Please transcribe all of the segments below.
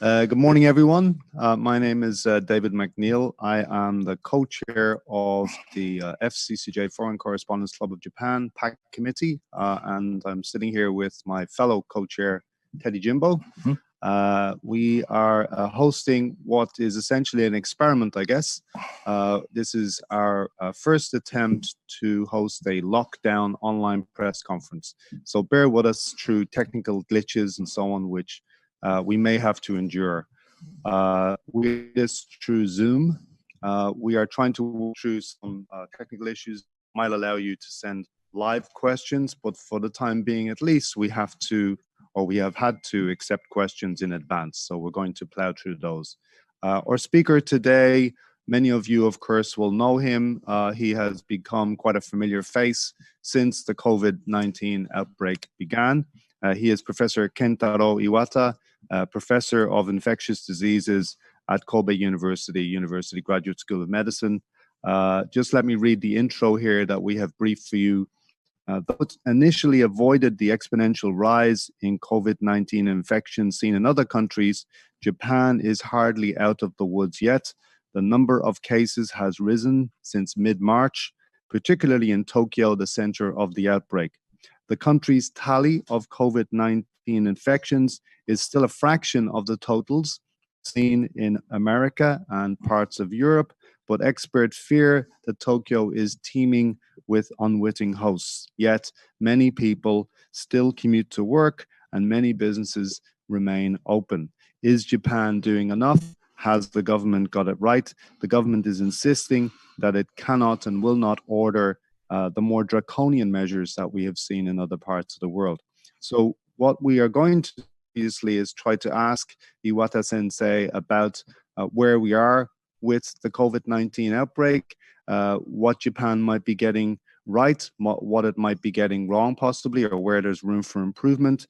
Good morning, everyone. My name is David McNeil. I am the co-chair of the FCCJ Foreign Correspondents Club of Japan PAC Committee, and I'm sitting here with my fellow co-chair, Teddy Jimbo. We are hosting what is essentially an experiment, I guess. This is our first attempt to host a lockdown online press conference. So bear with us through technical glitches and so on, which we may have to endure. We do this through Zoom. We are trying to work through some technical issues that might allow you to send live questions, but for the time being, at least, we have had to accept questions in advance. So we're going to plow through those. Our speaker today, many of you, of course, will know him. He has become quite a familiar face since the COVID-19 outbreak began. He is Professor Kentaro Iwata, Professor of Infectious Diseases at Kobe University Graduate School of Medicine. Just let me read the intro here that we have briefed for you. Though it initially avoided the exponential rise in COVID-19 infections seen in other countries, Japan is hardly out of the woods yet. The number of cases has risen since mid-March, particularly in Tokyo, the center of the outbreak. The country's tally of COVID-19 infections is still a fraction of the totals seen in America and parts of Europe, but experts fear that Tokyo is teeming with unwitting hosts. Yet many people still commute to work and many businesses remain open. Is Japan doing enough? Has the government got it right? The government is insisting that it cannot and will not order the more draconian measures that we have seen in other parts of the world. So what we are going to do obviously is try to ask Iwata Sensei about where we are with the COVID-19 outbreak, what Japan might be getting right, what it might be getting wrong possibly, or where there's room for improvement.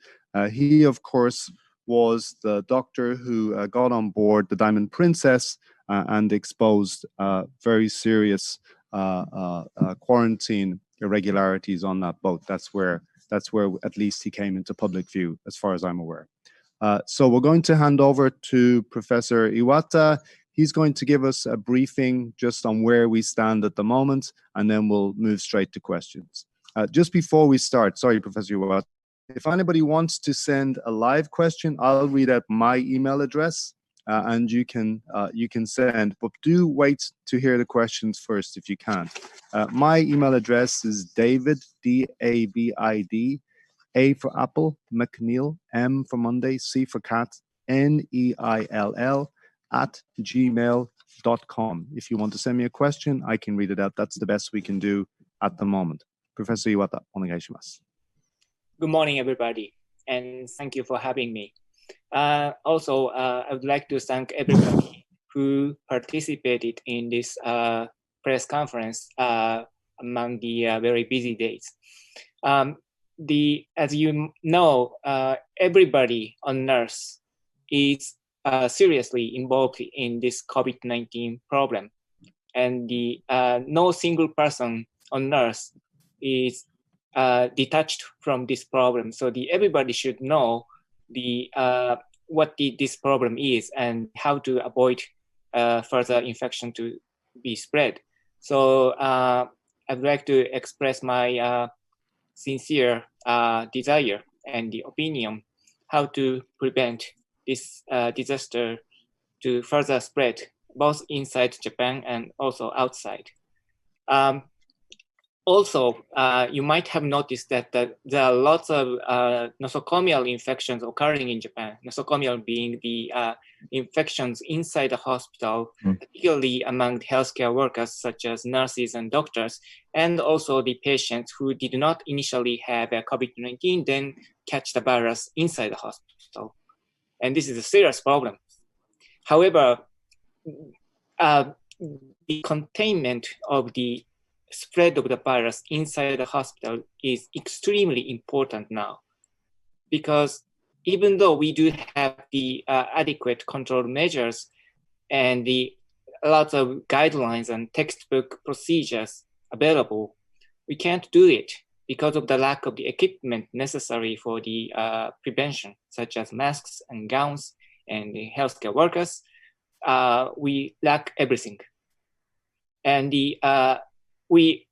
He, of course, was the doctor who got on board the Diamond Princess and exposed very serious quarantine irregularities on that boat. That's where at least he came into public view, as far as I'm aware. So we're going to hand over to Professor Iwata. He's going to give us a briefing just on where we stand at the moment, and then we'll move straight to questions. Just before we start, sorry, Professor Iwata, if anybody wants to send a live question, I'll read out my email address, and you can send, but do wait to hear the questions first if you can. My email address is David, D-A-B-I-D, A for Apple, McNeil, M for Monday, C for Cat, N-E-I-L-L, @gmail.com. If you want to send me a question, I can read it out. That's the best we can do at the moment. Professor Iwata, onegai shimasu. Good morning, everybody, and thank you for having me. Also, I would like to thank everybody who participated in this press conference among the very busy days. As you know, everybody on Earth is seriously involved in this COVID-19 problem, and no single person on Earth is detached from this problem. So everybody should know what this problem is and how to avoid further infection to be spread. So I'd like to express my sincere desire and the opinion how to prevent this disaster to further spread both inside Japan and also outside. Also, you might have noticed that there are lots of nosocomial infections occurring in Japan, nosocomial being the infections inside the hospital, particularly among healthcare workers such as nurses and doctors, and also the patients who did not initially have a COVID-19, then catch the virus inside the hospital. And this is a serious problem. However, the containment of the spread of the virus inside the hospital is extremely important now, because even though we do have the adequate control measures and lots of guidelines and textbook procedures available, we can't do it because of the lack of the equipment necessary for the prevention, such as masks and gowns and the healthcare workers, we lack everything. And we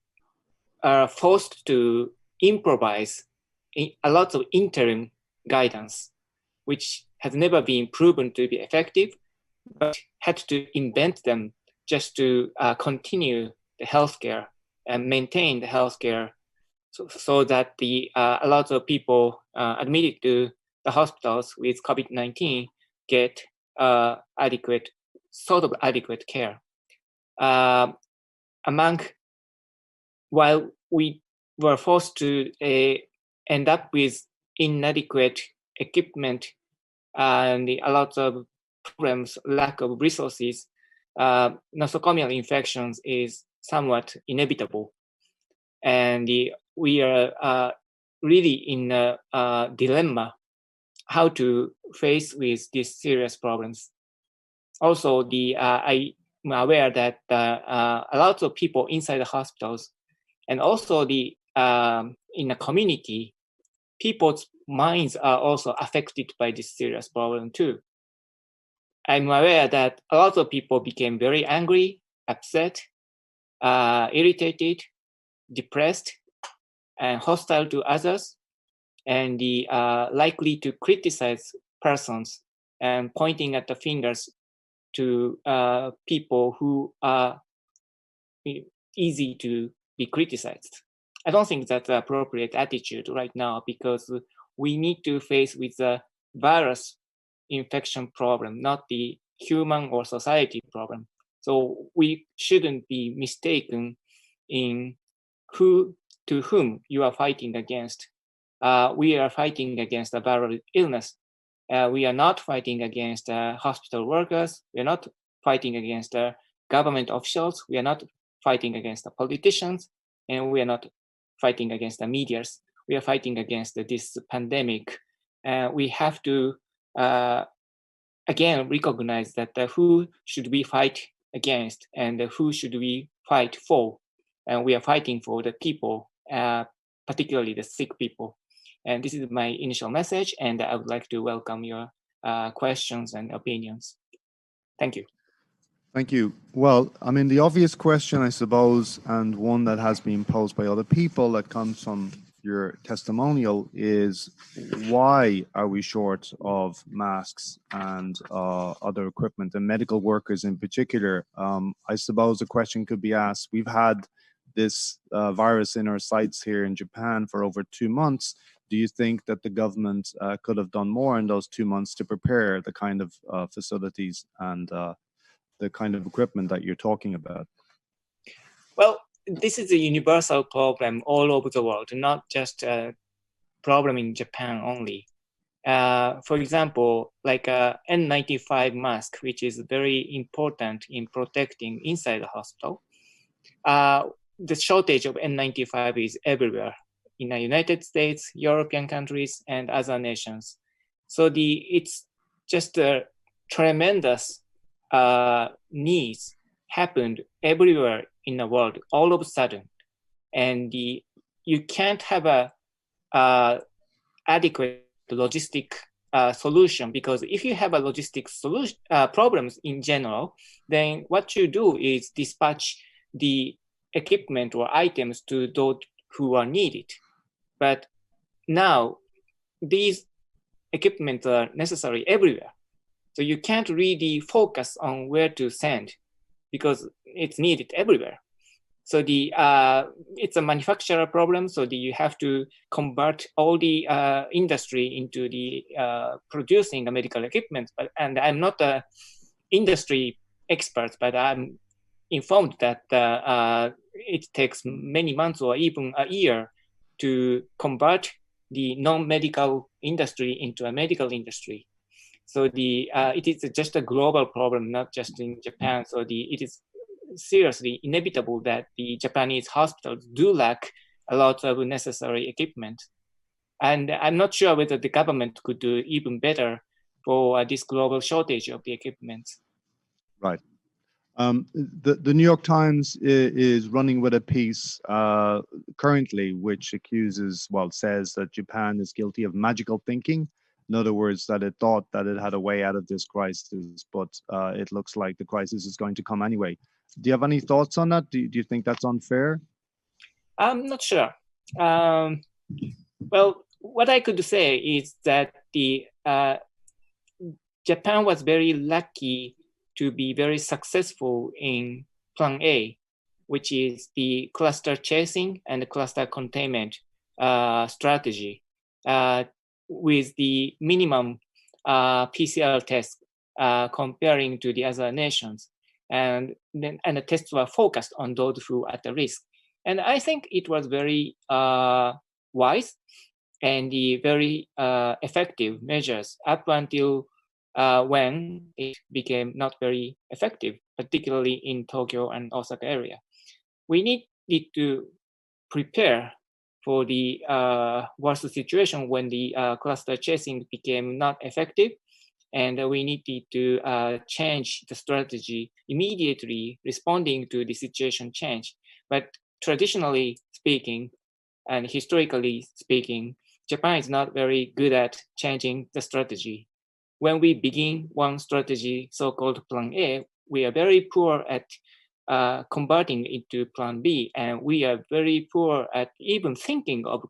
are forced to improvise a lot of interim guidance, which has never been proven to be effective, but had to invent them just to continue the healthcare and maintain the healthcare, so that a lot of people admitted to the hospitals with COVID-19 get adequate care. While we were forced to end up with inadequate equipment and a lot of problems, lack of resources, nosocomial infections is somewhat inevitable. And we are really in a dilemma how to face with these serious problems. Also, I'm aware that a lot of people inside the hospitals and also in the community, people's minds are also affected by this serious problem too. I'm aware that a lot of people became very angry, upset, irritated, depressed, and hostile to others, and likely to criticize persons and pointing at the fingers to people who are easy to be criticized. I don't think that's the appropriate attitude right now, because we need to face with the virus infection problem, not the human or society problem. So we shouldn't be mistaken in to whom you are fighting against. We are fighting against a viral illness. We are not fighting against hospital workers. We are not fighting against government officials. We are not fighting against the politicians, and we are not fighting against the medias. We are fighting against this pandemic. We have to again recognize that who should we fight against and who should we fight for. And we are fighting for the people, particularly the sick people. And this is my initial message, and I would like to welcome your questions and opinions. Thank you. Thank you. Well, I mean, the obvious question, I suppose, and one that has been posed by other people that comes from your testimonial is, why are we short of masks and other equipment, and medical workers in particular? I suppose the question could be asked, we've had this virus in our sights here in Japan for over 2 months. Do you think that the government could have done more in those 2 months to prepare the kind of facilities and the kind of equipment that you're talking about? Well, this is a universal problem all over the world, not just a problem in Japan only. For example, like a N95 mask, which is very important in protecting inside the hospital. The shortage of N95 is everywhere in the United States, European countries, and other nations. So it's just a tremendous needs happened everywhere in the world all of a sudden, and you can't have a adequate logistic solution, because if you have a logistic solution problems in general, then what you do is dispatch the equipment or items to those who are needed. But now these equipment are necessary everywhere. So you can't really focus on where to send, because it's needed everywhere. So it's a manufacturer problem. So you have to convert all the industry into the producing the medical equipment. And I'm not an industry expert, but I'm informed that it takes many months or even a year to convert the non-medical industry into a medical industry. So it is just a global problem, not just in Japan. So it is seriously inevitable that the Japanese hospitals do lack a lot of necessary equipment. And I'm not sure whether the government could do even better for this global shortage of the equipment. Right. The New York Times is running with a piece currently which says that Japan is guilty of magical thinking, In other words, that it thought that it had a way out of this crisis, but it looks like the crisis is going to come anyway. Do you have any thoughts on that? Do you think that's unfair? I'm not sure. Well, what I could say is that the Japan was very lucky to be very successful in Plan A, which is the cluster chasing and the cluster containment strategy with the minimum PCR tests comparing to the other nations. And the tests were focused on those who are at the risk. And I think it was very wise and the very effective measures up until when it became not very effective, particularly in Tokyo and Osaka area. We needed to prepare for the worst situation when the cluster chasing became not effective, and we needed to change the strategy immediately responding to the situation change. But traditionally speaking, and historically speaking, Japan is not very good at changing the strategy. When we begin one strategy, so-called Plan A, we are very poor at converting it to Plan B, and we are very poor at even thinking of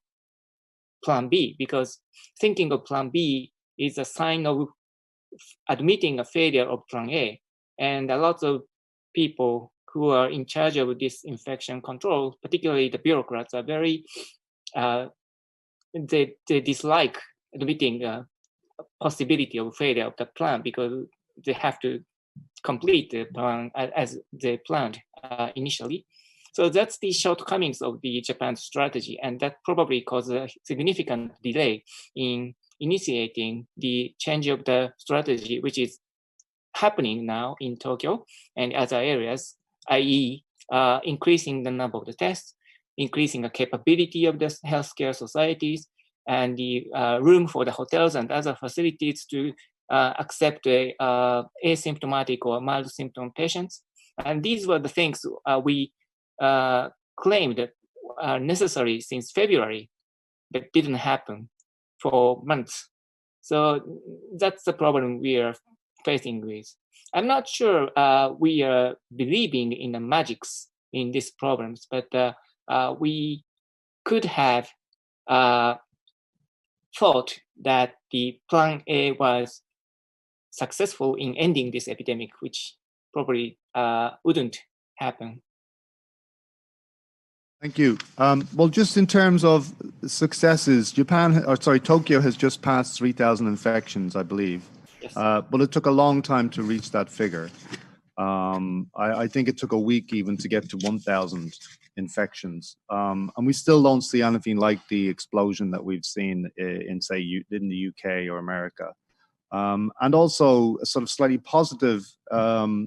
Plan B, because thinking of Plan B is a sign of admitting a failure of Plan A. And a lot of people who are in charge of this infection control, particularly the bureaucrats, are very, they dislike admitting the possibility of failure of the plan because they have to complete the plan as they planned initially. So that's the shortcomings of the Japan strategy, and that probably caused a significant delay in initiating the change of the strategy, which is happening now in Tokyo and other areas, i.e. Increasing the number of the tests, increasing the capability of the healthcare societies, and the room for the hotels and other facilities to accept asymptomatic or mild symptom patients. And these were the things we claimed are necessary since February, but didn't happen for months. So that's the problem we are facing with. I'm not sure we are believing in the magics in these problems, but we could have thought that the Plan A was successful in ending this epidemic, which probably wouldn't happen. Thank you. Well, just in terms of successes, Tokyo has just passed 3,000 infections, I believe. Yes. But it took a long time to reach that figure. I think it took a week even to get to 1,000 infections. And we still don't see anything like the explosion that we've seen in the UK or America. And also a sort of slightly positive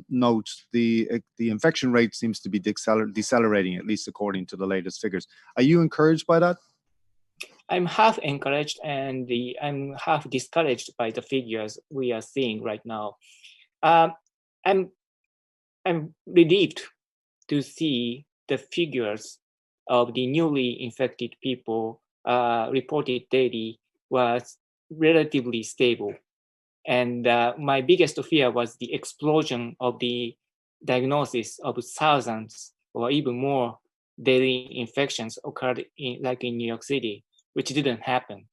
note, the infection rate seems to be decelerating, at least according to the latest figures. Are you encouraged by that? I'm half encouraged and I'm half discouraged by the figures we are seeing right now. I'm relieved to see the figures of the newly infected people reported daily was relatively stable. And my biggest fear was the explosion of the diagnosis of thousands or even more daily infections occurred like in New York City, which didn't happen.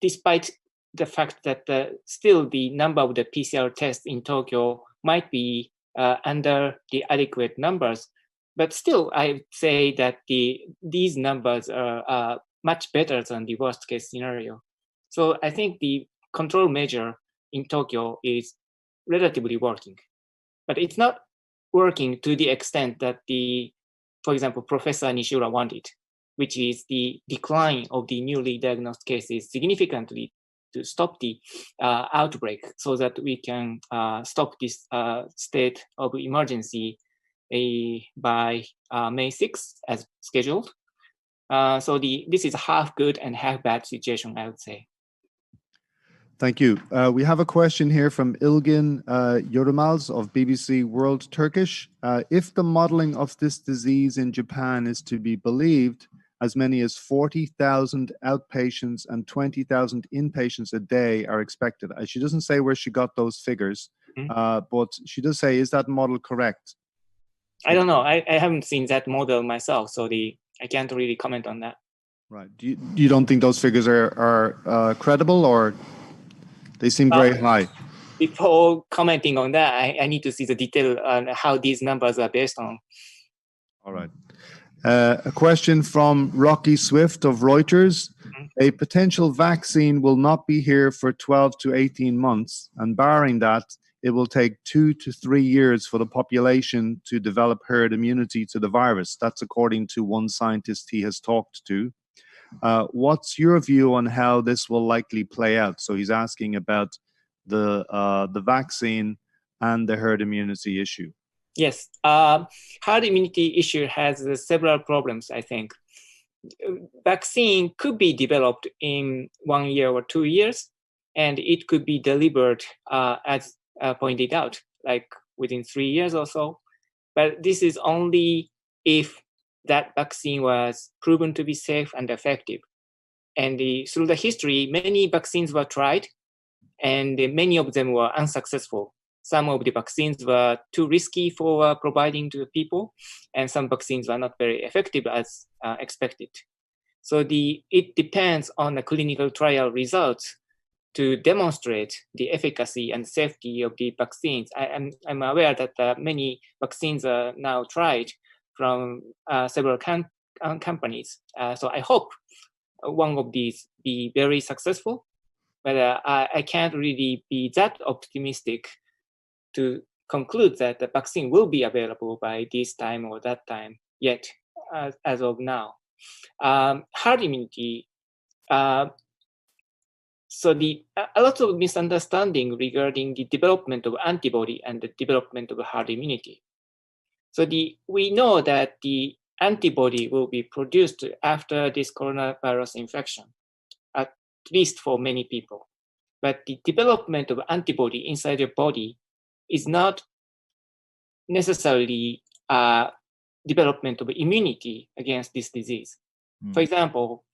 Despite the fact that still the number of the PCR tests in Tokyo might be under the adequate numbers, but still I say that these numbers are much better than the worst case scenario. So I think the control measure in Tokyo is relatively working, but it's not working to the extent that for example, Professor Nishura wanted, which is the decline of the newly diagnosed cases significantly to stop the outbreak so that we can stop this state of emergency by May 6th as scheduled. So this is a half good and half bad situation, I would say. Thank you. We have a question here from Ilgin Yorumals of BBC World Turkish. If the modeling of this disease in Japan is to be believed, as many as 40,000 outpatients and 20,000 inpatients a day are expected. She doesn't say where she got those figures, but she does say, is that model correct? I don't know. I haven't seen that model myself, so I can't really comment on that. Right. You don't think those figures are credible, or they seem very high? Before commenting on that, I need to see the detail on how these numbers are based on. All right. A question from Rocky Swift of Reuters. A potential vaccine will not be here for 12 to 18 months, and barring that, it will take 2 to 3 years for the population to develop herd immunity to the virus. That's according to one scientist he has talked to. What's your view on how this will likely play out? So he's asking about the vaccine and the herd immunity issue. Yes, herd immunity issue has several problems, I think. Vaccine could be developed in 1 year or 2 years, and it could be delivered, as pointed out, like within 3 years or so. But this is only if that vaccine was proven to be safe and effective. And through the history, many vaccines were tried, and many of them were unsuccessful. Some of the vaccines were too risky for providing to the people, and some vaccines were not very effective as expected. So it depends on the clinical trial results to demonstrate the efficacy and safety of the vaccines. I'm aware that many vaccines are now tried from several companies. So I hope one of these be very successful, but I can't really be that optimistic to conclude that the vaccine will be available by this time or that time yet, as of now. Herd immunity. So a lot of misunderstanding regarding the development of antibody and the development of herd immunity. So we know that the antibody will be produced after this coronavirus infection, at least for many people. But the development of antibody inside your body is not necessarily development of immunity against this disease. For example,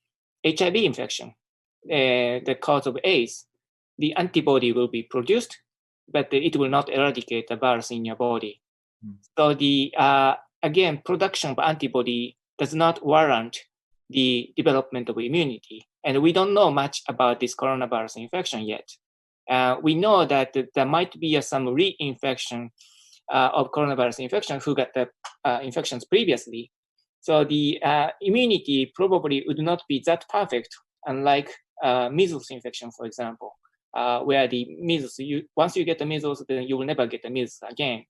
HIV infection, the cause of AIDS, the antibody will be produced, but it will not eradicate the virus in your body. So again, production of antibody does not warrant the development of immunity. And we don't know much about this coronavirus infection yet. We know that there might be some reinfection of coronavirus infection who got the infections previously. So the immunity probably would not be that perfect, unlike measles infection, for example, where the measles, once you get the measles, then you will never get the measles again.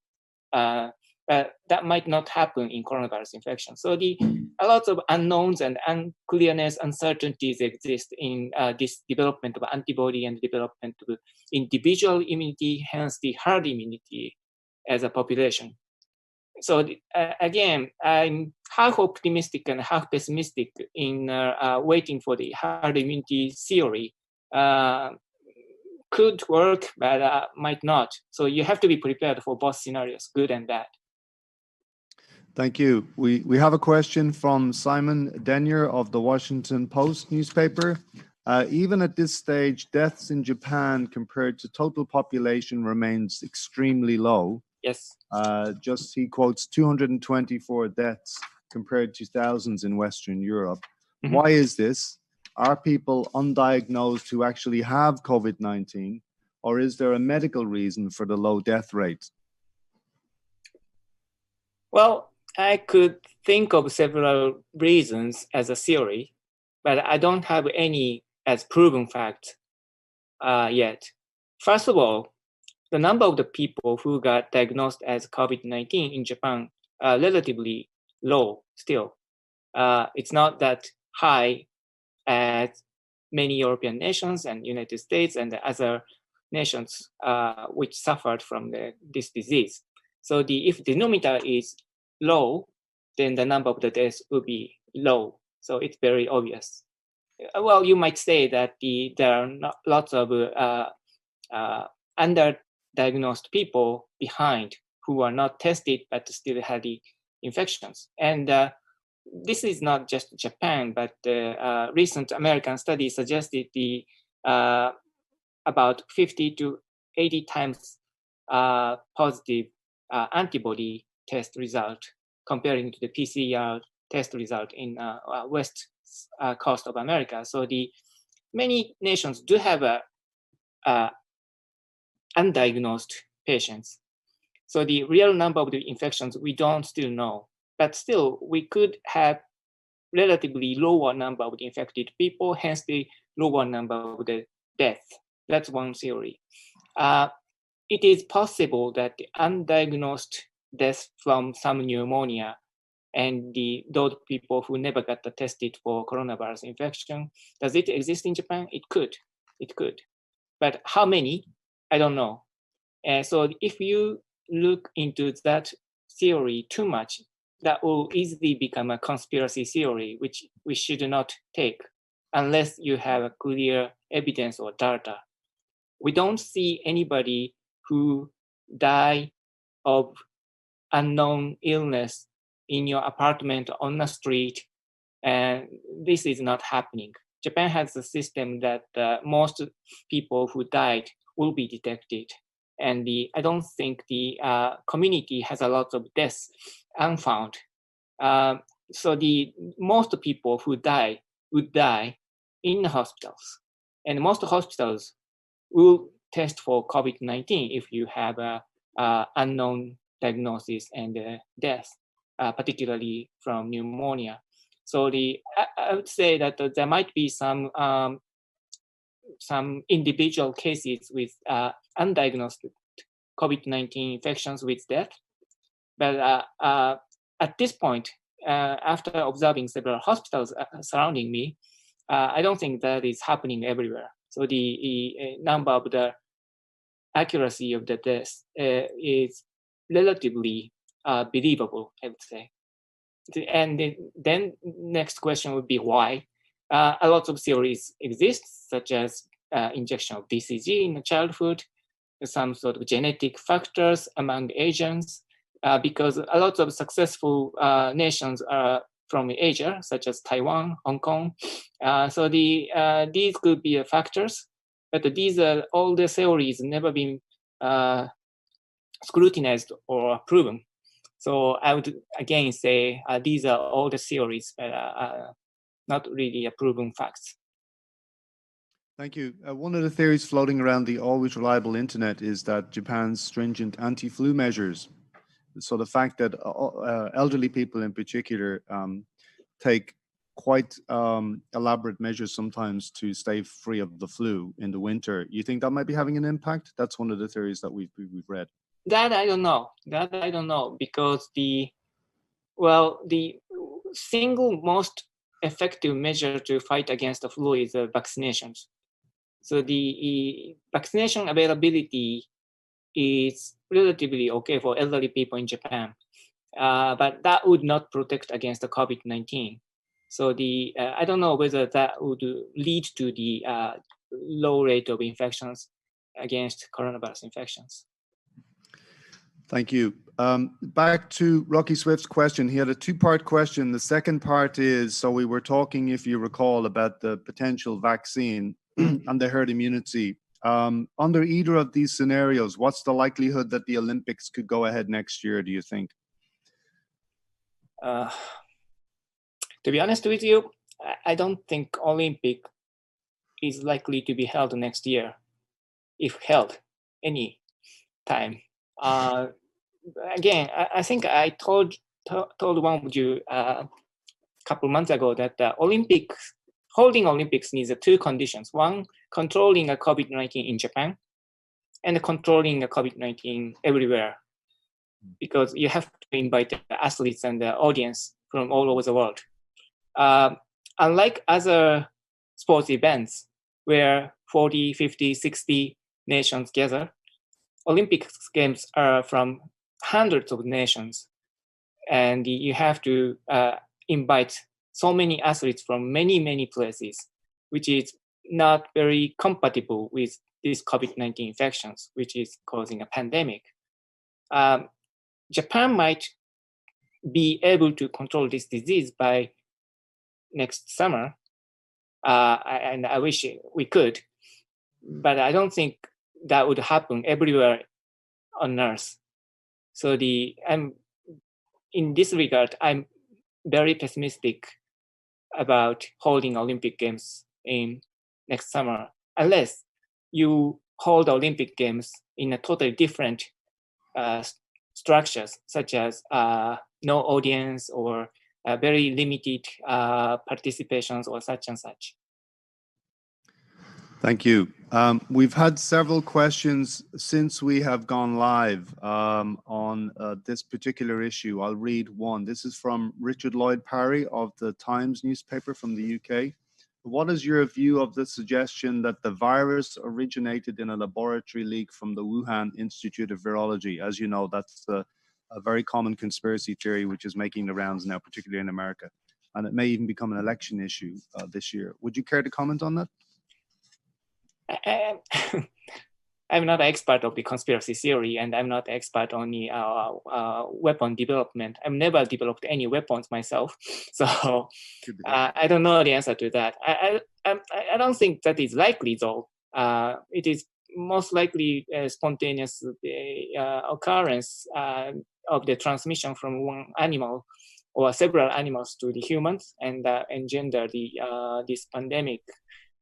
But that might not happen in coronavirus infection. So a lot of unknowns and unclearness, uncertainties exist in this development of antibody and development of individual immunity, hence the herd immunity as a population. So again, I'm half optimistic and half pessimistic in waiting for the herd immunity theory. Could work, but might not. So you have to be prepared for both scenarios, good and bad. Thank you. We have a question from Simon Denyer of the Washington Post newspaper. Even at this stage, deaths in Japan compared to total population remains extremely low. Yes. He quotes 224 deaths compared to thousands in Western Europe. Mm-hmm. Why is this? Are people undiagnosed who actually have COVID-19, or is there a medical reason for the low death rate? Well, I could think of several reasons as a theory, but I don't have any as proven fact yet. First of all, the number of the people who got diagnosed as COVID-19 in Japan are relatively low still. It's not that high as many European nations and United States and the other nations which suffered from this disease. So if the denominator is low, then the number of the deaths will be low. So it's very obvious. Well, you might say that there are lots of underdiagnosed people behind who are not tested but still had the infections. And this is not just Japan, but recent American study suggested the about 50 to 80 times positive antibody test result comparing to the PCR test result in west coast of America. So the many nations do have undiagnosed patients. So the real number of the infections we don't still know, but still we could have relatively lower number of the infected people, hence the lower number of the death. That's one theory. It is possible that the undiagnosed death from some pneumonia and those people who never got tested for coronavirus infection, does it exist in Japan? It could. But how many? I don't know. So if you look into that theory too much, that will easily become a conspiracy theory, which we should not take unless you have a clear evidence or data. We don't see anybody who die of unknown illness in your apartment on the street, and this is not happening. Japan has a system that most people who died will be detected, and I don't think the community has a lot of deaths unfound. So the most people who die would die in the hospitals, and most hospitals will test for COVID-19 if you have a unknown diagnosis and death, particularly from pneumonia. So I would say that there might be some individual cases with undiagnosed COVID-19 infections with death, but at this point, after observing several hospitals surrounding me, I don't think that is happening everywhere. So the number of the accuracy of the deaths is relatively believable, I would say. And then next question would be why. A lot of theories exist, such as injection of BCG in childhood, some sort of genetic factors among Asians, because a lot of successful nations are from Asia, such as Taiwan, Hong Kong. So these could be factors, but these are all the theories never been scrutinized or proven. So I would again say these are all the theories, but not really proven facts. Thank you. One of the theories floating around the always reliable internet is that Japan's stringent anti-flu measures. So the fact that elderly people in particular take quite elaborate measures sometimes to stay free of the flu in the winter. You think that might be having an impact? That's one of the theories that we've read. That I don't know. Because the single most effective measure to fight against the flu is vaccinations. So the vaccination availability is relatively okay for elderly people in Japan, but that would not protect against the COVID-19. So I don't know whether that would lead to the low rate of infections against coronavirus infections. Thank you. Back to Rocky Swift's question. He had a two-part question. The second part is, so we were talking, if you recall, about the potential vaccine and the herd immunity. Under either of these scenarios, what's the likelihood that the Olympics could go ahead next year, do you think? To be honest with you, I don't think Olympic is likely to be held next year, if held any time. Again, I think I told one of you a couple months ago that holding Olympics needs two conditions. One, controlling COVID-19 in Japan, and controlling COVID-19 everywhere, because you have to invite the athletes and the audience from all over the world. Unlike other sports events where 40, 50, 60 nations gather, Olympic Games are from hundreds of nations, and you have to invite so many athletes from many, many places, which is not very compatible with these COVID-19 infections, which is causing a pandemic. Japan might be able to control this disease by next summer, and I wish we could, but I don't think that would happen everywhere on Earth. So in this regard, I'm very pessimistic about holding Olympic Games in next summer, unless you hold Olympic Games in a totally different structures, such as no audience or very limited participations or such and such. Thank you. We've had several questions since we have gone live on this particular issue. I'll read one. This is from Richard Lloyd Parry of the Times newspaper from the UK. What is your view of the suggestion that the virus originated in a laboratory leak from the Wuhan Institute of Virology? As you know, that's a very common conspiracy theory which is making the rounds now, particularly in America. And it may even become an election issue this year. Would you care to comment on that? I'm not an expert of the conspiracy theory, and I'm not an expert on the weapon development. I've never developed any weapons myself, so I don't know the answer to that. I don't think that is likely, though. It is most likely a spontaneous occurrence of the transmission from one animal or several animals to the humans and engender this pandemic.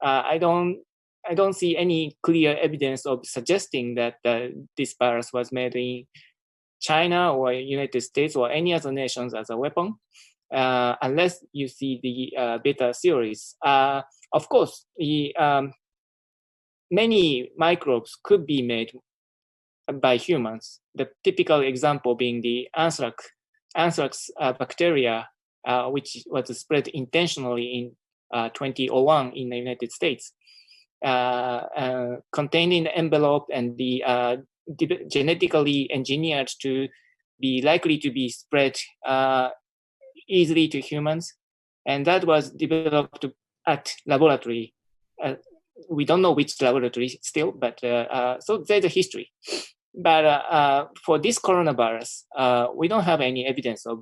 I don't see any clear evidence of suggesting that this virus was made in China or United States or any other nations as a weapon, unless you see the beta theories. Of course, many microbes could be made by humans. The typical example being the anthrax bacteria, which was spread intentionally in 2001 in the United States. Contained in the envelope and the genetically engineered to be likely to be spread easily to humans. And that was developed at laboratory. We don't know which laboratory still, but so there's a history. But for this coronavirus, we don't have any evidence of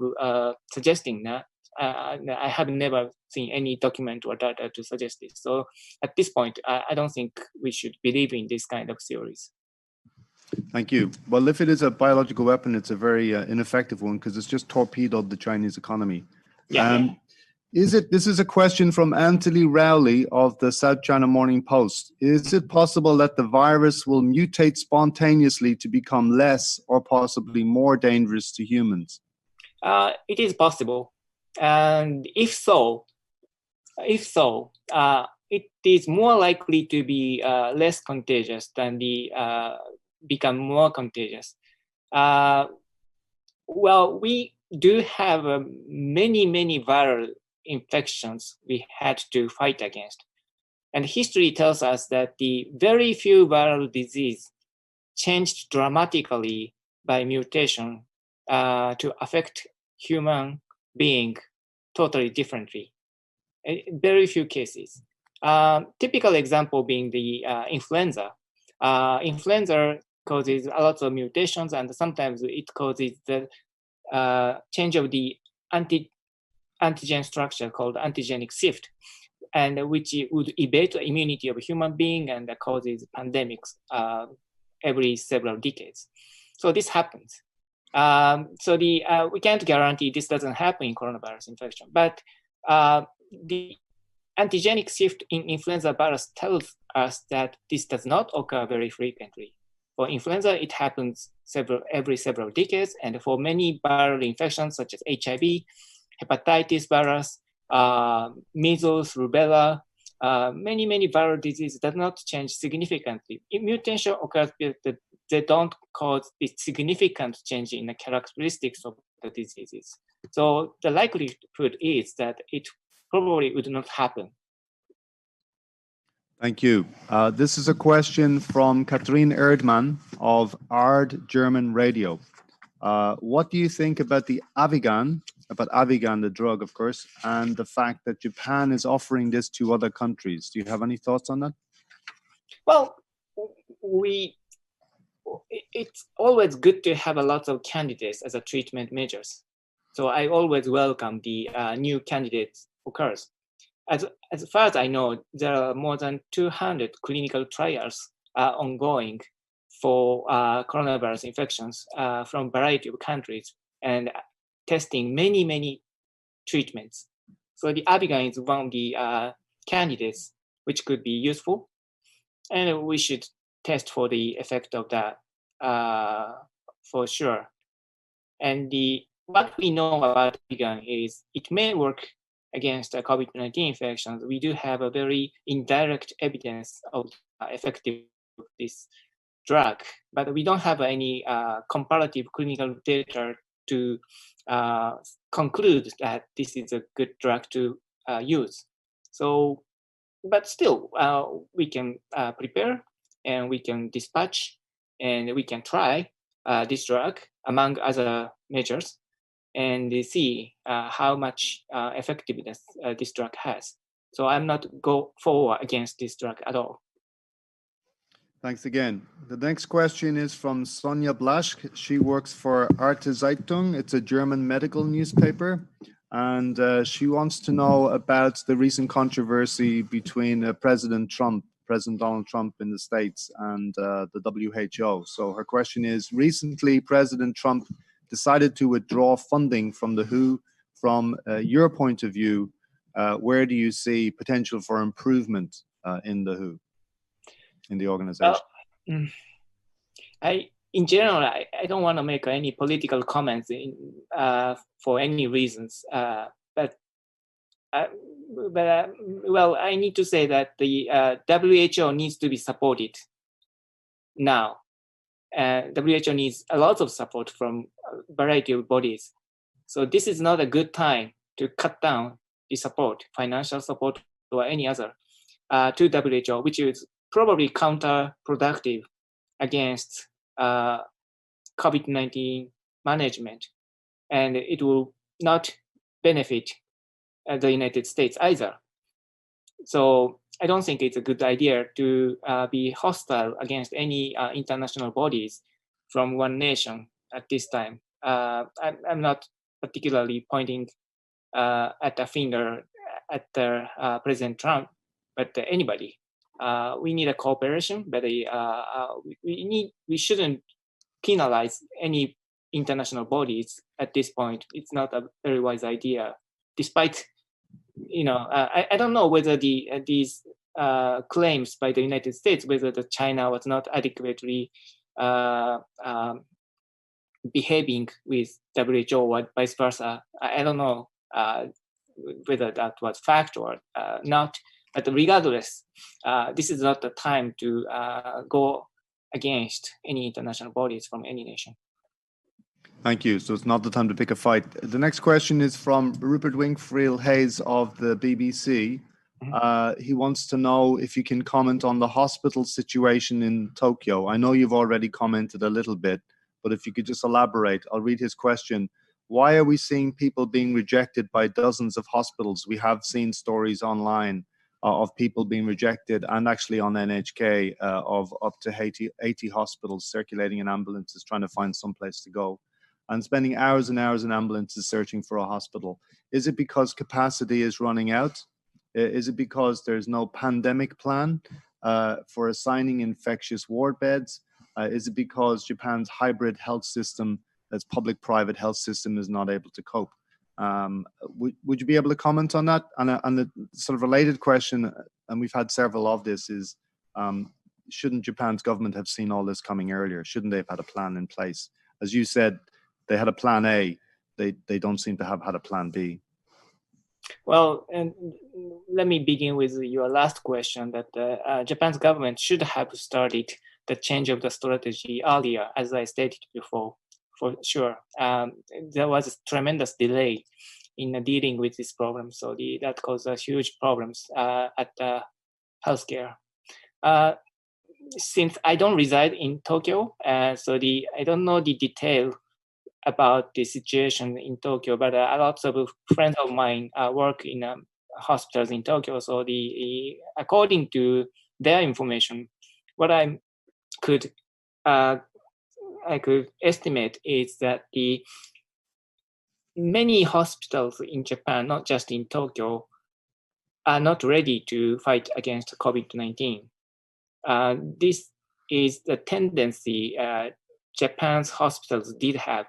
suggesting that. I have never seen any document or data to suggest this. So at this point, I don't think we should believe in this kind of theories. Thank you. Well, if it is a biological weapon, it's a very ineffective one because it's just torpedoed the Chinese economy. Yeah. This is a question from Anthony Rowley of the South China Morning Post. Is it possible that the virus will mutate spontaneously to become less or possibly more dangerous to humans? It is possible. And if so, it is more likely to be less contagious than become more contagious. Well, we do have many viral infections we had to fight against. And history tells us that the very few viral disease changed dramatically by mutation to affect human being totally differently. Very few cases. Typical example being the influenza. Influenza causes a lot of mutations, and sometimes it causes the change of the antigen structure called antigenic shift, and which would evade the immunity of a human being and causes pandemics every several decades. So this happens. So we can't guarantee this doesn't happen in coronavirus infection, but the antigenic shift in influenza virus tells us that this does not occur very frequently. For influenza, it happens every several decades, and for many viral infections such as HIV, hepatitis virus, measles, rubella, many viral diseases does not change significantly. If mutation occurs, they don't cause the significant change in the characteristics of the diseases. So the likelihood is that it probably would not happen. Thank you. This is a question from Katrin Erdmann of ARD German Radio. What do you think about Avigan, the drug, of course, and the fact that Japan is offering this to other countries? Do you have any thoughts on that? Well, it's always good to have a lot of candidates as a treatment measures. So I always welcome the new candidates occurs. As far as I know, there are more than 200 clinical trials ongoing for coronavirus infections from a variety of countries and testing many treatments. So the Avigan is one of the candidates which could be useful, and we should test for the effect of that for sure. And what we know about Avigan is it may work against COVID-19 infections. We do have a very indirect evidence of effectiveness of this drug, but we don't have any comparative clinical data to conclude that this is a good drug to use. So, but still, we can prepare and we can dispatch and we can try this drug among other measures and see how much effectiveness this drug has. So I'm not go forward against this drug at all. Thanks again. The next question is from Sonja Blasch. She works for Arte Zeitung. It's a German medical newspaper. And she wants to know about the recent controversy between President Donald Trump in the States and the WHO. So her question is, recently President Trump decided to withdraw funding from the WHO. From your point of view, where do you see potential for improvement in the WHO? In the organization? In general, I don't want to make any political comments for any reasons. But I need to say that the WHO needs to be supported now. WHO needs a lot of support from a variety of bodies. So this is not a good time to cut down the support, financial support or any other to WHO, which is probably counterproductive against COVID-19 management. And it will not benefit the United States either. So I don't think it's a good idea to be hostile against any international bodies from one nation at this time. I'm not particularly pointing at a finger at President Trump, but anybody. We need a cooperation, but we shouldn't penalize any international bodies at this point. It's not a very wise idea. Despite, I don't know whether these claims by the United States, whether China was not adequately behaving with WHO or vice versa. I don't know whether that was fact or not. But regardless, this is not the time to go against any international bodies from any nation. Thank you. So it's not the time to pick a fight. The next question is from Rupert Wingfield Hayes of the BBC. He wants to know if you can comment on the hospital situation in Tokyo. I know you've already commented a little bit, but if you could just elaborate, I'll read his question. Why are we seeing people being rejected by dozens of hospitals? We have seen stories online of people being rejected, and actually on NHK of up to 80 hospitals circulating in ambulances trying to find some place to go and spending hours and hours in ambulances searching for a hospital. Is it because capacity is running out? Is it because there's no pandemic plan for assigning infectious ward beds? Is it because Japan's hybrid health system, its public-private health system, is not able to cope? Would you be able to comment on that? And the sort of related question, and we've had several of this, is shouldn't Japan's government have seen all this coming earlier? Shouldn't they have had a plan in place? As you said, they had a plan A. They don't seem to have had a plan B. Well, and let me begin with your last question that Japan's government should have started the change of the strategy earlier, as I stated before. For sure, there was a tremendous delay in dealing with this problem, so that caused huge problems at healthcare. Since I don't reside in Tokyo, so I don't know the detail about the situation in Tokyo, but lots of friends of mine work in hospitals in Tokyo. So according to their information, what I could estimate is that many hospitals in Japan, not just in Tokyo, are not ready to fight against COVID-19. This is the tendency Japan's hospitals did have.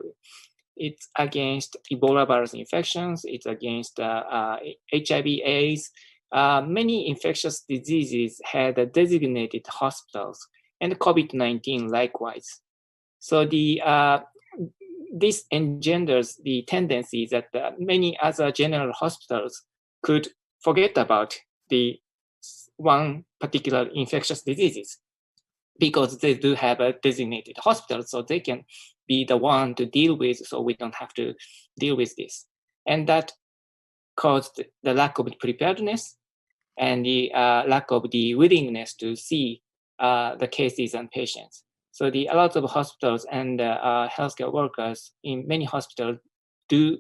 It's against Ebola virus infections, it's against HIV/AIDS. Many infectious diseases had designated hospitals, and COVID-19 likewise. So this engenders the tendency that many other general hospitals could forget about the one particular infectious diseases because they do have a designated hospital, so they can be the one to deal with, so we don't have to deal with this. And that caused the lack of preparedness and the lack of the willingness to see the cases and patients. So a lot of hospitals and healthcare workers in many hospitals do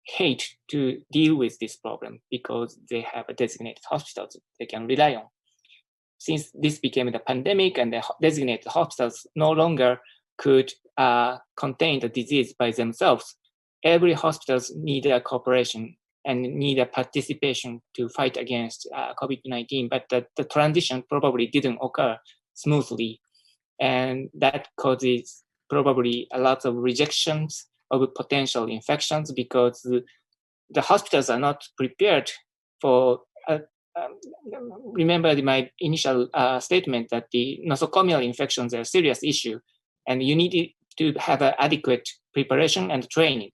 hate to deal with this problem because they have a designated hospitals they can rely on. Since this became the pandemic and the designated hospitals no longer could contain the disease by themselves, every hospitals need a cooperation and need a participation to fight against COVID-19. But the transition probably didn't occur smoothly. And that causes probably a lot of rejections of potential infections because the hospitals are not prepared for, remember my initial statement that the nosocomial infections are a serious issue and you need to have an adequate preparation and training.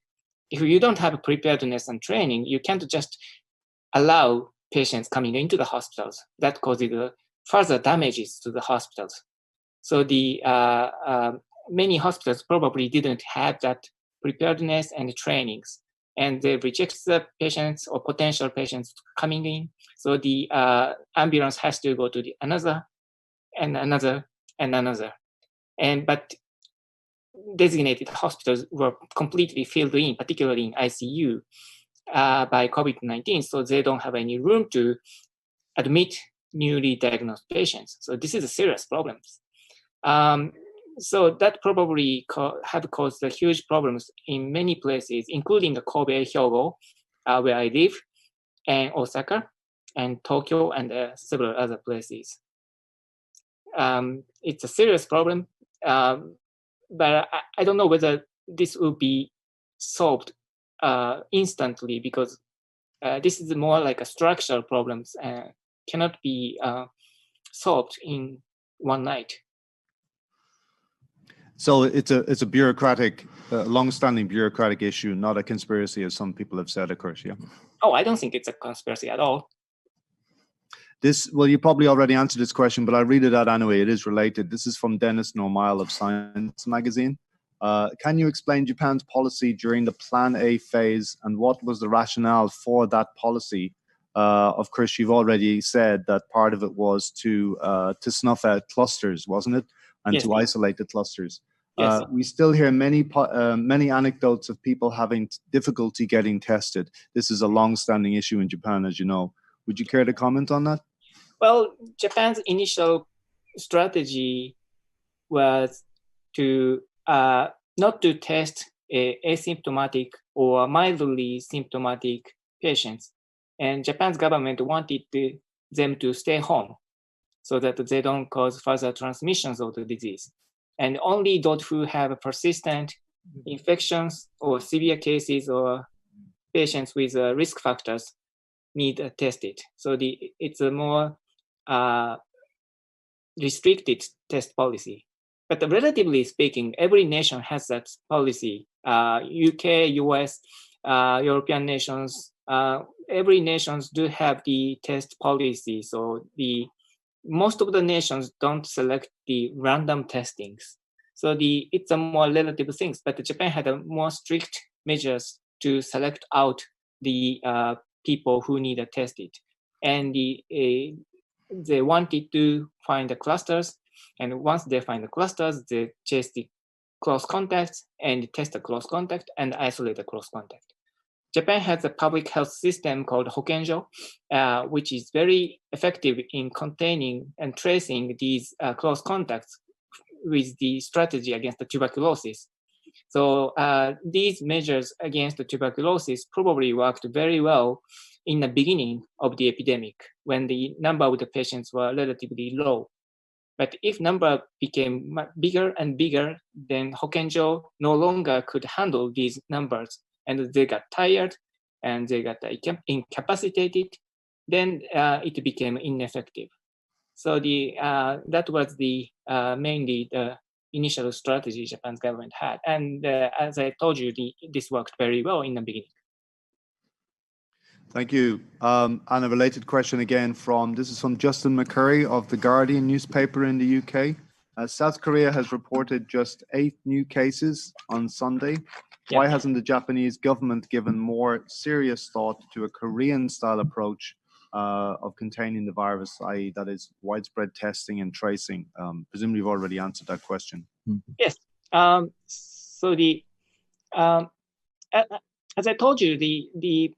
If you don't have preparedness and training, you can't just allow patients coming into the hospitals. That causes further damages to the hospitals. So many hospitals probably didn't have that preparedness and trainings, and they reject the patients or potential patients coming in. So the ambulance has to go to another and another and another. But designated hospitals were completely filled in, particularly in ICU, by COVID-19. So they don't have any room to admit newly diagnosed patients. So this is a serious problem. So that probably have caused huge problems in many places, including Kobe, Hyogo, where I live, and Osaka, and Tokyo, and several other places. It's a serious problem, but I don't know whether this will be solved instantly because this is more like a structural problems and cannot be solved in one night. So it's a bureaucratic, long-standing bureaucratic issue, not a conspiracy, as some people have said, of course. Yeah. Oh, I don't think it's a conspiracy at all. Well, you probably already answered this question, but I'll read it out anyway. It is related. This is from Dennis Normile of Science Magazine. Can you explain Japan's policy during the Plan A phase and what was the rationale for that policy? Of course, you've already said that part of it was to snuff out clusters, wasn't it? And yes, to isolate the clusters. Yes. We still hear many anecdotes of people having difficulty getting tested. This is a long-standing issue in Japan, as you know. Would you care to comment on that? Well, Japan's initial strategy was to not to test asymptomatic or mildly symptomatic patients. And Japan's government wanted them to stay home so that they don't cause further transmissions of the disease. And only those who have persistent infections or severe cases or patients with risk factors need tested. So it's a more restricted test policy. But relatively speaking, every nation has that policy. UK, US, European nations, every nations do have the test policy. So most of the nations don't select the random testings. So it's a more relative things, but Japan had a more strict measures to select out the people who need tested. And they wanted to find the clusters. And once they find the clusters, they chase the close contacts and test the close contact and isolate the close contact. Japan has a public health system called Hokenjo, which is very effective in containing and tracing these close contacts with the strategy against the tuberculosis. So these measures against the tuberculosis probably worked very well in the beginning of the epidemic when the number of the patients were relatively low. But if number became bigger and bigger, then Hokenjo no longer could handle these numbers, and they got tired and they got incapacitated. Then it became ineffective. So that was mainly the initial strategy Japan's government had. And as I told you, this worked very well in the beginning. Thank you. And a related question again this is from Justin McCurry of The Guardian newspaper in the UK. South Korea has reported just 8 new cases on Sunday. Why hasn't the Japanese government given more serious thought to a Korean-style approach of containing the virus, i.e. that is widespread testing and tracing? Presumably you've already answered that question. Yes. So as I told you, the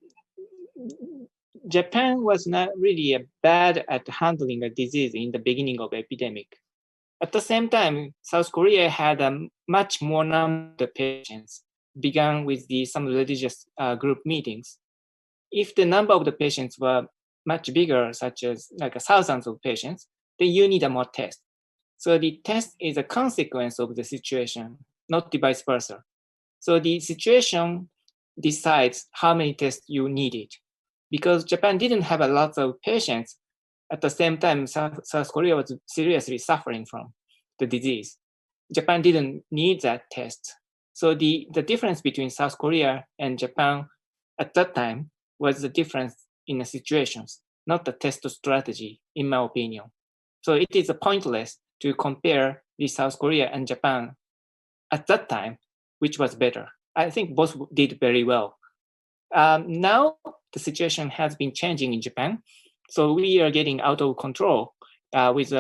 Japan was not really bad at handling a disease in the beginning of the epidemic. At the same time, South Korea had a much more number of patients, began with some religious group meetings. If the number of the patients were much bigger, such as like thousands of patients, then you need more tests. So the test is a consequence of the situation, not the vice versa. So the situation decides how many tests you needed. Because Japan didn't have a lot of patients, at the same time, South Korea was seriously suffering from the disease. Japan didn't need that test. So the difference between South Korea and Japan at that time was the difference in the situations, not the test strategy, in my opinion. So it is pointless to compare the South Korea and Japan at that time, which was better. I think both did very well. Now the situation has been changing in Japan. So we are getting out of control with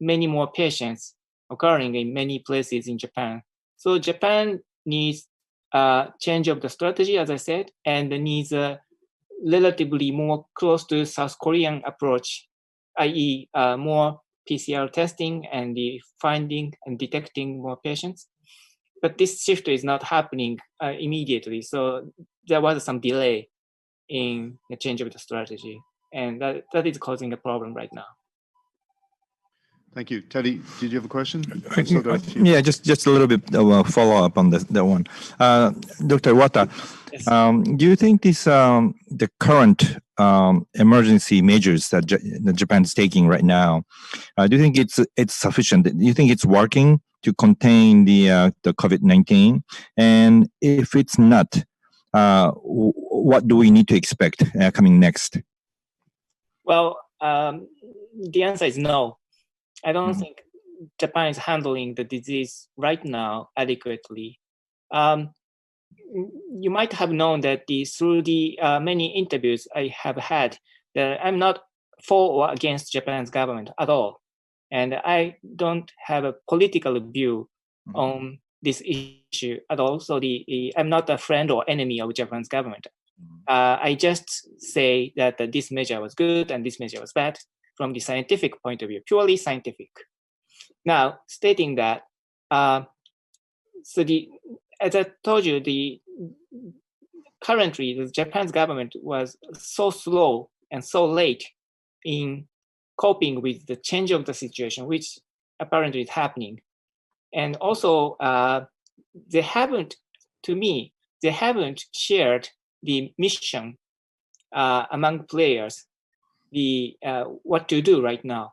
many more patients occurring in many places in Japan. So Japan needs a change of the strategy, as I said, and needs a relatively more close to South Korean approach, i.e. More PCR testing and the finding and detecting more patients. But this shift is not happening immediately. So there was some delay in the change of the strategy. And that is causing a problem right now. Thank you. Teddy, did you have a question? Yeah, just a little bit of a follow-up on that one. Dr. Wata, Yes. Do you think the current emergency measures that Japan is taking right now, do you think it's sufficient? Do you think it's working to contain the COVID-19? And if it's not, what do we need to expect coming next? Well, the answer is no. I don't think Japan is handling the disease right now adequately. You might have known that through the many interviews I have had, that I'm not for or against Japan's government at all. And I don't have a political view on this issue at all. So I'm not a friend or enemy of Japan's government. I just say that this measure was good and this measure was bad from the scientific point of view, purely scientific. Now, stating that, as I told you, currently the Japan's government was so slow and so late in coping with the change of the situation, which apparently is happening. And also, they haven't shared the mission among players, what to do right now.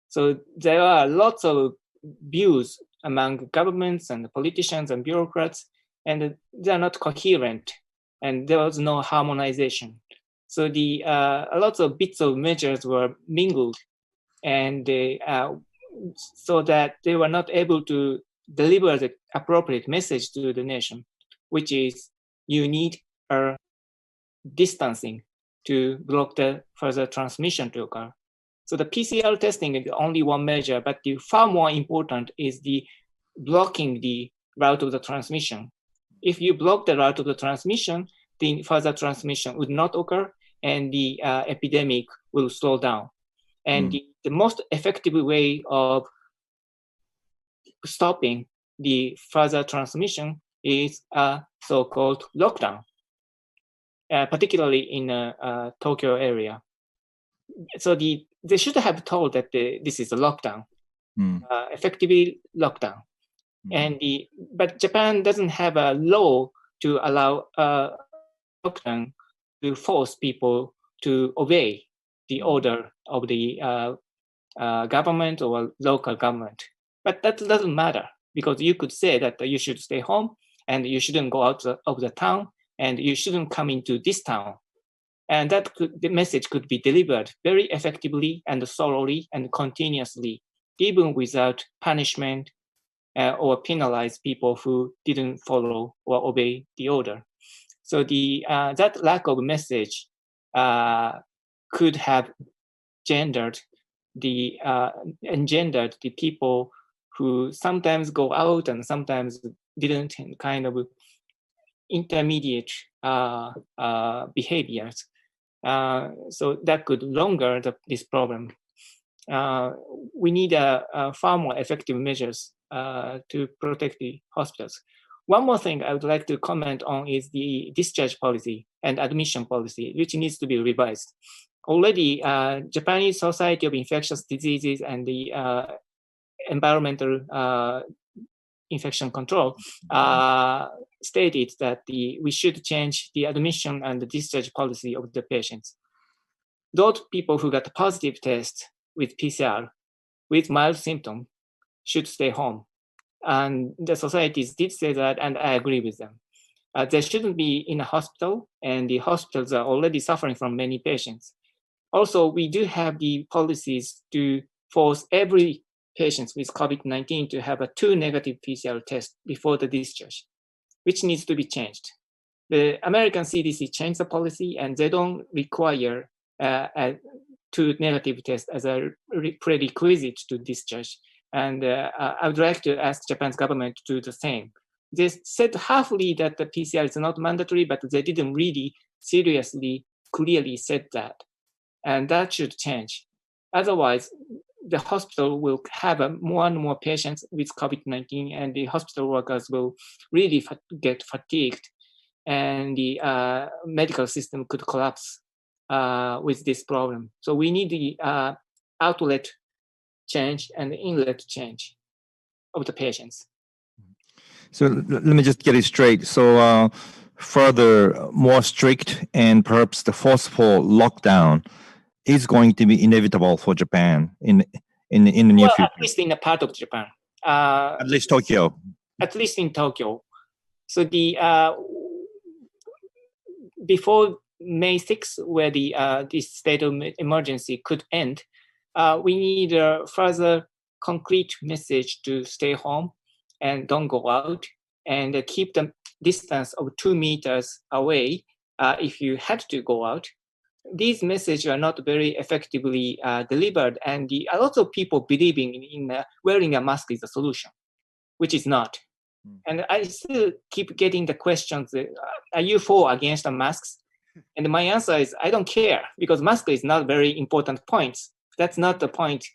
So there are lots of views among governments and politicians and bureaucrats, and they are not coherent, and there was no harmonization. So lots of bits of measures were mingled, and so that they were not able to deliver the appropriate message to the nation, which is you need a distancing to block the further transmission to occur. So the PCR testing is only one measure, but the far more important is the blocking the route of the transmission. If you block the route of the transmission, the further transmission would not occur, and the epidemic will slow down. And the most effective way of stopping the further transmission is a so-called lockdown, particularly in Tokyo area. So they should have told that this is a lockdown, effectively lockdown. And but Japan doesn't have a law to allow lockdown to force people to obey the order of the government or local government. But that doesn't matter, because you could say that you should stay home and you shouldn't go out of the town and you shouldn't come into this town. And the message could be delivered very effectively and thoroughly and continuously, even without punishment or penalize people who didn't follow or obey the order. So that lack of message could have engendered the people who sometimes go out and sometimes didn't, kind of intermediate behaviors. So that could longer this problem. We need far more effective measures to protect the hospitals. One more thing I would like to comment on is the discharge policy and admission policy, which needs to be revised. Already, Japanese Society of Infectious Diseases and the Environmental Infection Control stated that we should change the admission and the discharge policy of the patients. Those people who got a positive test with PCR with mild symptom should stay home. And the societies did say that, and I agree with them. They shouldn't be in a hospital, and the hospitals are already suffering from many patients. Also, we do have the policies to force every patient with COVID-19 to have a 2 negative PCR test before the discharge, which needs to be changed. The American CDC changed the policy, and they don't require a 2 negative test as a prerequisite to discharge. And I would like to ask Japan's government to do the same. They said halfly that the PCR is not mandatory, but they didn't really seriously, clearly said that. And that should change. Otherwise, the hospital will have more and more patients with COVID-19, and the hospital workers will really get fatigued, and the medical system could collapse with this problem. So we need the outlet change and the inlet change of the patients. So let me just get it straight. So further, more strict and perhaps the forceful lockdown is going to be inevitable for Japan in the near future. At least in a part of Japan. At least Tokyo. At least in Tokyo. So before May 6th, where this state of emergency could end, we need a further concrete message to stay home and don't go out, and keep the distance of 2 meters away if you had to go out. These messages are not very effectively delivered, and a lot of people believing in wearing a mask is a solution, which is not. And I still keep getting the questions, are you for or against the masks? And my answer is, I don't care, because mask is not very important point. That's not the point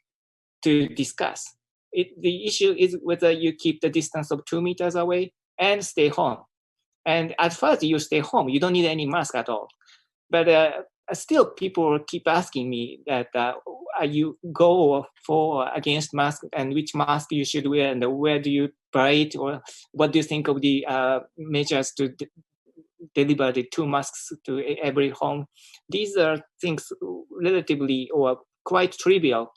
to discuss. The issue is whether you keep the distance of 2 meters away and stay home. And at first you stay home, you don't need any mask at all. But still people keep asking me that, are you go for or against mask, and which mask you should wear, and where do you buy it, or what do you think of the measures to deliver the 2 masks to every home? These are things relatively or quite trivial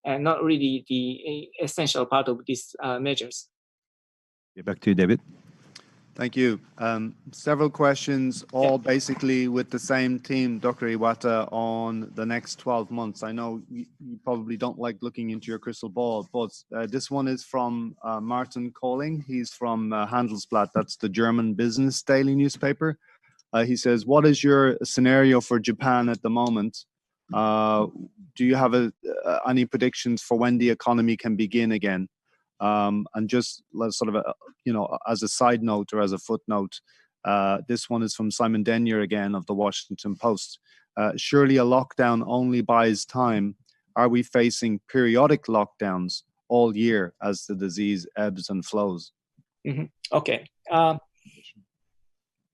and not really the essential part of these measures. Back to you, David. Thank you. Several questions, all basically with the same theme, Dr. Iwata, on the next 12 months. I know you probably don't like looking into your crystal ball, but this one is from Martin Kohling. He's from Handelsblatt. That's the German business daily newspaper. He says, what is your scenario for Japan at the moment? Do you have any predictions for when the economy can begin again? And just sort of, as a side note or as a footnote, this one is from Simon Denyer again of the Washington Post. Surely a lockdown only buys time. Are we facing periodic lockdowns all year as the disease ebbs and flows? Okay.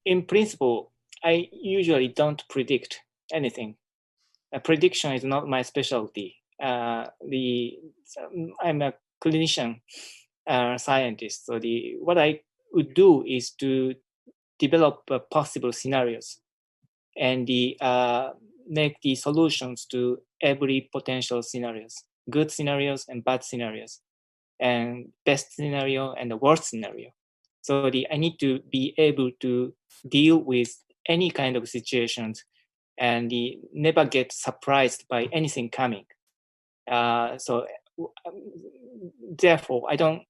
in principle, I usually don't predict anything. Prediction is not my specialty. I'm a clinician scientist. So what I would do is to develop possible scenarios and make the solutions to every potential scenarios, good scenarios and bad scenarios, and best scenario and the worst scenario. So I need to be able to deal with any kind of situations and never get surprised by anything coming. Therefore, I don't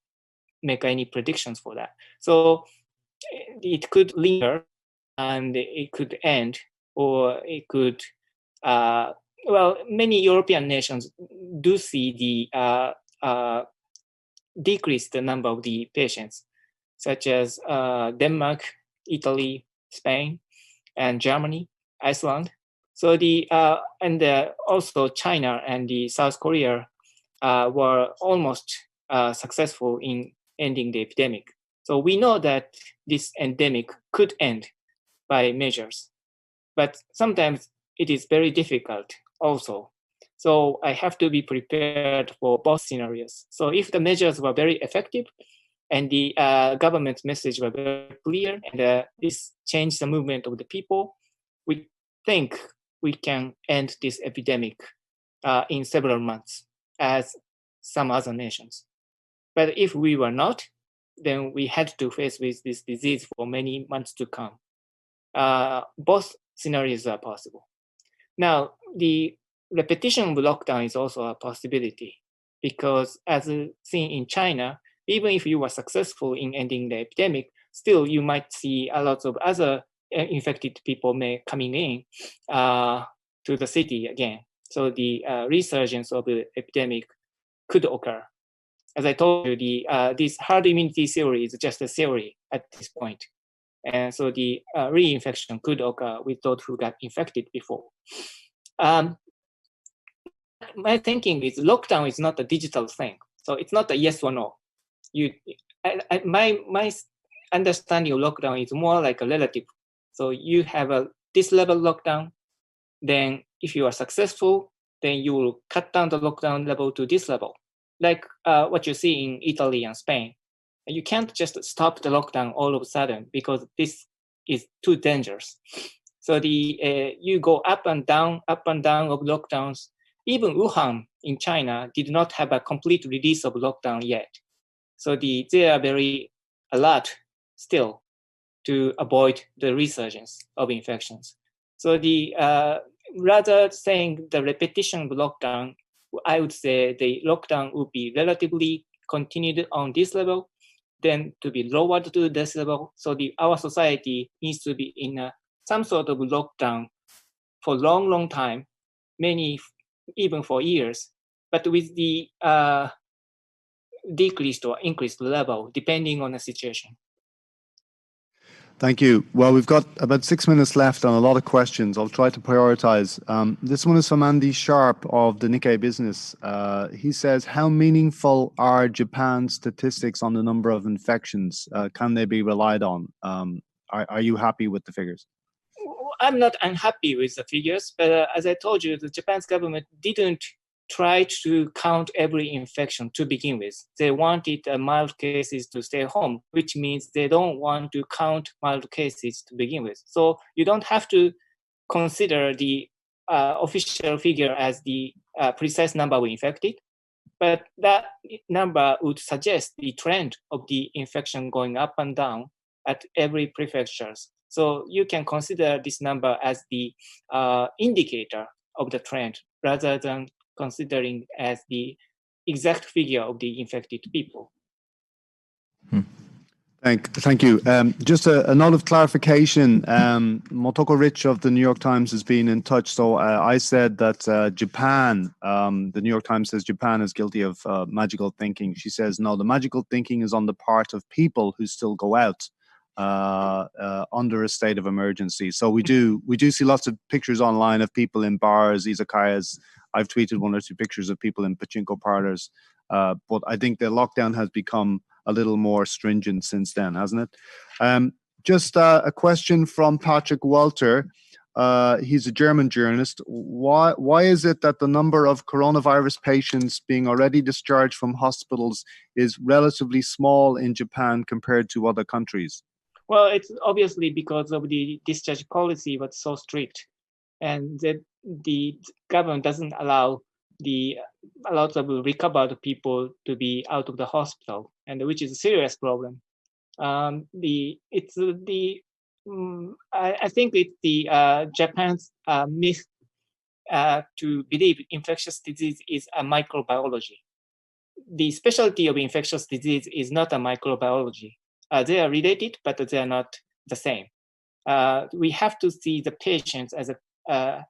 make any predictions for that. So it could linger and it could end, or it could, many European nations do see the decrease the number of the patients, such as Denmark, Italy, Spain, and Germany, Iceland. So also China and South Korea were almost successful in ending the epidemic. So we know that this endemic could end by measures, but sometimes it is very difficult also. So I have to be prepared for both scenarios. So if the measures were very effective and the government's message were very clear and this changed the movement of the people, we think we can end this epidemic in several months as some other nations. But if we were not, then we had to face with this disease for many months to come. Both scenarios are possible. Now, the repetition of lockdown is also a possibility because as seen in China, even if you were successful in ending the epidemic, still you might see a lot of other infected people coming in to the city again. So the resurgence of the epidemic could occur. As I told you, this herd immunity theory is just a theory at this point. And so the reinfection could occur with those who got infected before. My thinking is lockdown is not a digital thing. So it's not a yes or no. My understanding of lockdown is more like a relative. So you have this level lockdown, then if you are successful, then you will cut down the lockdown level to this level. Like what you see in Italy and Spain. You can't just stop the lockdown all of a sudden because this is too dangerous. So you go up and down of lockdowns. Even Wuhan in China did not have a complete release of lockdown yet. So they are very alert still to avoid the resurgence of infections. So rather saying the repetition of lockdown, I would say the lockdown would be relatively continued on this level, then to be lowered to this level. So our society needs to be in some sort of lockdown for a long, long time, many even for years, but with the decreased or increased level depending on the situation. Thank you. Well, we've got about 6 minutes left and a lot of questions. I'll try to prioritize. This one is from Andy Sharp of the Nikkei Business. He says, how meaningful are Japan's statistics on the number of infections? Can they be relied on? Are you happy with the figures? I'm not unhappy with the figures, but as I told you, the Japan's government didn't try to count every infection to begin with. They wanted mild cases to stay home, which means they don't want to count mild cases to begin with. So you don't have to consider the official figure as the precise number of infected, but that number would suggest the trend of the infection going up and down at every prefecture. So you can consider this number as the indicator of the trend rather than considering as the exact figure of the infected people. Thank you. Just a note of clarification. Motoko Rich of the New York Times has been in touch. So I said that Japan, the New York Times says Japan is guilty of magical thinking. She says, no, the magical thinking is on the part of people who still go out under a state of emergency. So we do see lots of pictures online of people in bars, izakayas. I've tweeted 1 or 2 pictures of people in pachinko parlors. But I think the lockdown has become a little more stringent since then, hasn't it? just a question from Patrick Walter. He's a German journalist. Why is it that the number of coronavirus patients being already discharged from hospitals is relatively small in Japan compared to other countries? Well, it's obviously because of the discharge policy was so strict, and that the government doesn't allow a lot of recovered people to be out of the hospital, and which is a serious problem. I think it's the Japan's myth to believe infectious disease is a microbiology. The specialty of infectious disease is not a microbiology. They are related, but they are not the same. We have to see the patients as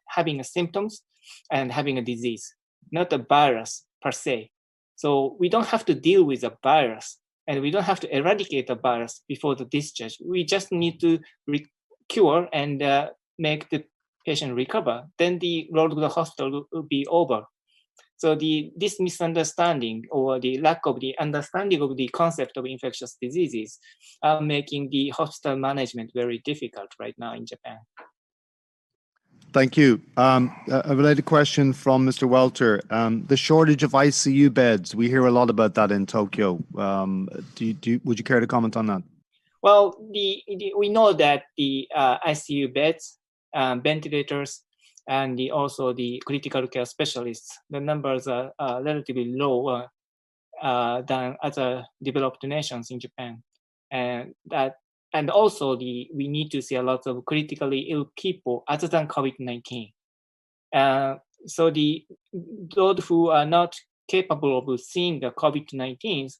having symptoms and having a disease, not a virus per se. So we don't have to deal with a virus, and we don't have to eradicate the virus before the discharge. We just need to cure and make the patient recover. Then the road to the hospital will be over. So this misunderstanding or the lack of the understanding of the concept of infectious diseases are making the hospital management very difficult right now in Japan. Thank you. A related question from Mr. Welter. The shortage of ICU beds, we hear a lot about that in Tokyo. Would you care to comment on that? Well, we know that the ICU beds, ventilators, and also the critical care specialists, the numbers are relatively lower than other developed nations in Japan. And also we need to see a lot of critically ill people other than COVID-19. So those who are not capable of seeing the COVID-19s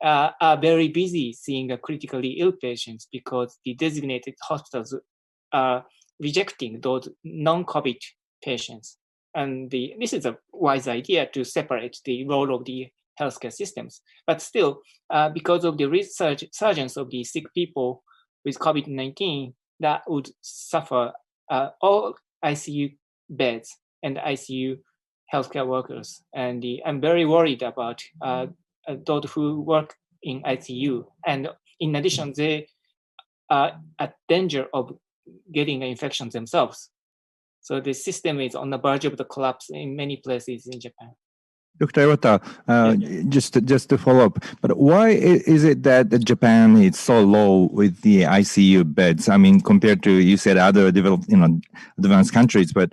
are very busy seeing the critically ill patients because the designated hospitals are rejecting those non-COVID patients. And this is a wise idea to separate the role of the healthcare systems. But still, because of the resurgence of the sick people with COVID-19, that would suffer all ICU beds and ICU healthcare workers. And I'm very worried about those who work in ICU. And in addition, they are at danger of getting an infection themselves. So the system is on the verge of the collapse in many places in Japan. Dr. Iwata, just to follow up, but why is it that Japan is so low with the ICU beds? I mean, compared to, you said, other developed, advanced countries, but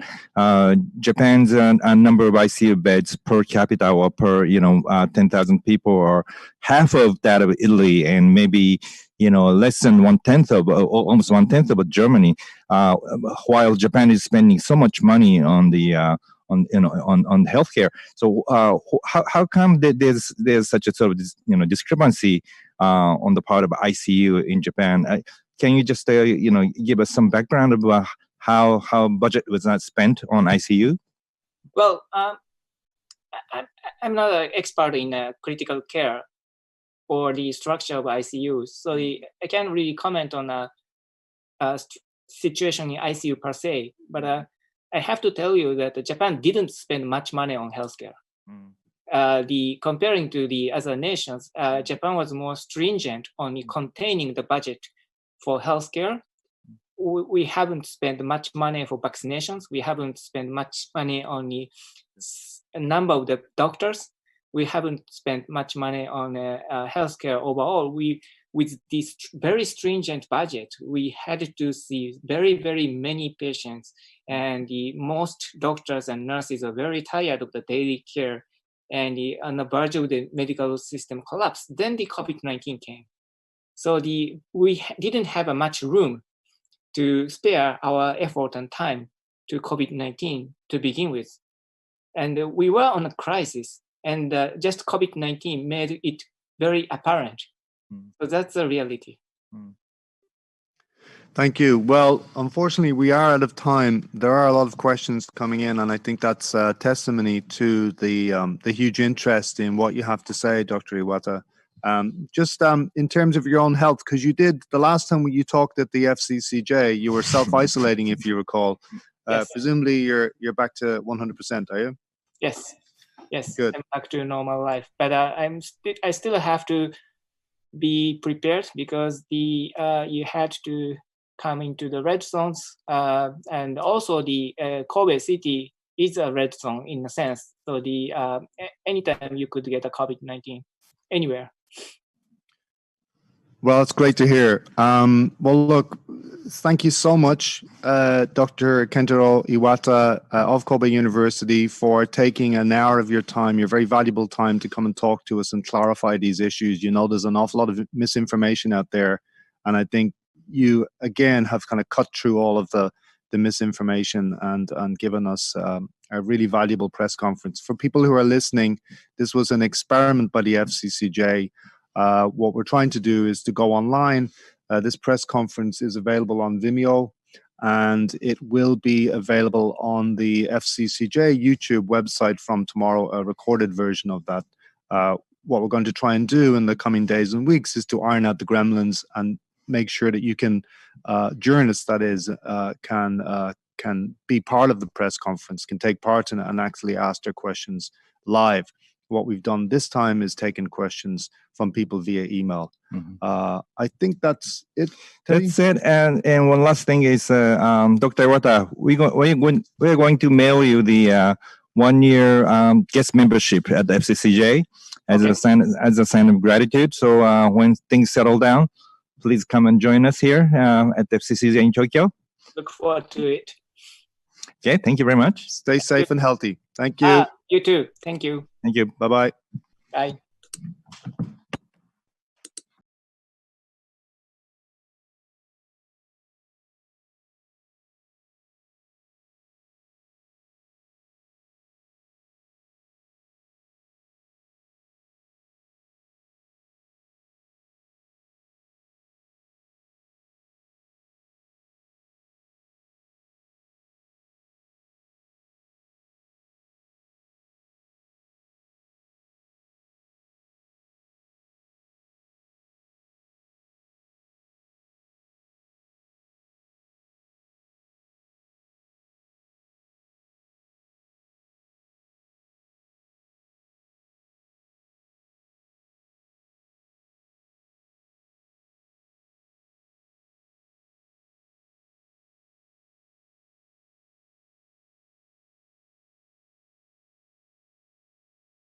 Japan's number of ICU beds per capita or per, 10,000 people are half of that of Italy, and maybe, less than almost one tenth of Germany, while Japan is spending so much money on the on healthcare. So how come that there's such a sort of discrepancy on the part of ICU in Japan? Can you just give us some background about how budget was not spent on ICU? Well, I'm not an expert in critical care or the structure of ICU, so I can't really comment on a situation in ICU per se, but I have to tell you that Japan didn't spend much money on healthcare. Comparing to the other nations, Japan was more stringent on containing the budget for healthcare. We haven't spent much money for vaccinations. We haven't spent much money on the number of the doctors. We haven't spent much money on healthcare overall. With this very stringent budget, we had to see very, very many patients, and most doctors and nurses are very tired of the daily care and on the verge of the medical system collapse. Then the COVID-19 came. So we didn't have much room to spare our effort and time to COVID-19 to begin with. And we were on a crisis, and just COVID-19 made it very apparent. So that's the reality. Thank you. Well, unfortunately, we are out of time. There are a lot of questions coming in, and I think that's testimony to the huge interest in what you have to say, Dr. Iwata. Just in terms of your own health, because you did, the last time you talked at the FCCJ, you were self-isolating, if you recall. Yes. Presumably, you're back to 100%, are you? Yes. Good. I'm back to normal life, but I still have to be prepared because you had to come into the red zones, and also the Kobe city is a red zone in a sense. So anytime you could get a COVID-19 anywhere. Well, it's great to hear. Well, look, thank you so much, Dr. Kentaro Iwata of Kobe University, for taking an hour of your time, your very valuable time, to come and talk to us and clarify these issues. You know, there's an awful lot of misinformation out there, and I think you, again, have kind of cut through all of the misinformation and given us a really valuable press conference. For people who are listening, this was an experiment by the FCCJ. What we're trying to do is to go online. This press conference is available on Vimeo, and it will be available on the FCCJ YouTube website from tomorrow, a recorded version of that. What we're going to try and do in the coming days and weeks is to iron out the gremlins and make sure that you can, journalists that is, can be part of the press conference, can take part in it and actually ask their questions live. What we've done this time is taken questions from people via email. Mm-hmm. I think that's it. That's it. And one last thing is, Dr. Iwata, we're going to mail you the 1-year guest membership at the FCCJ as a sign of gratitude. So when things settle down, please come and join us here at the FCCJ in Tokyo. Look forward to it. Okay, thank you very much. Stay safe and healthy. Thank you. You too. Thank you. Thank you. Bye-bye. Bye.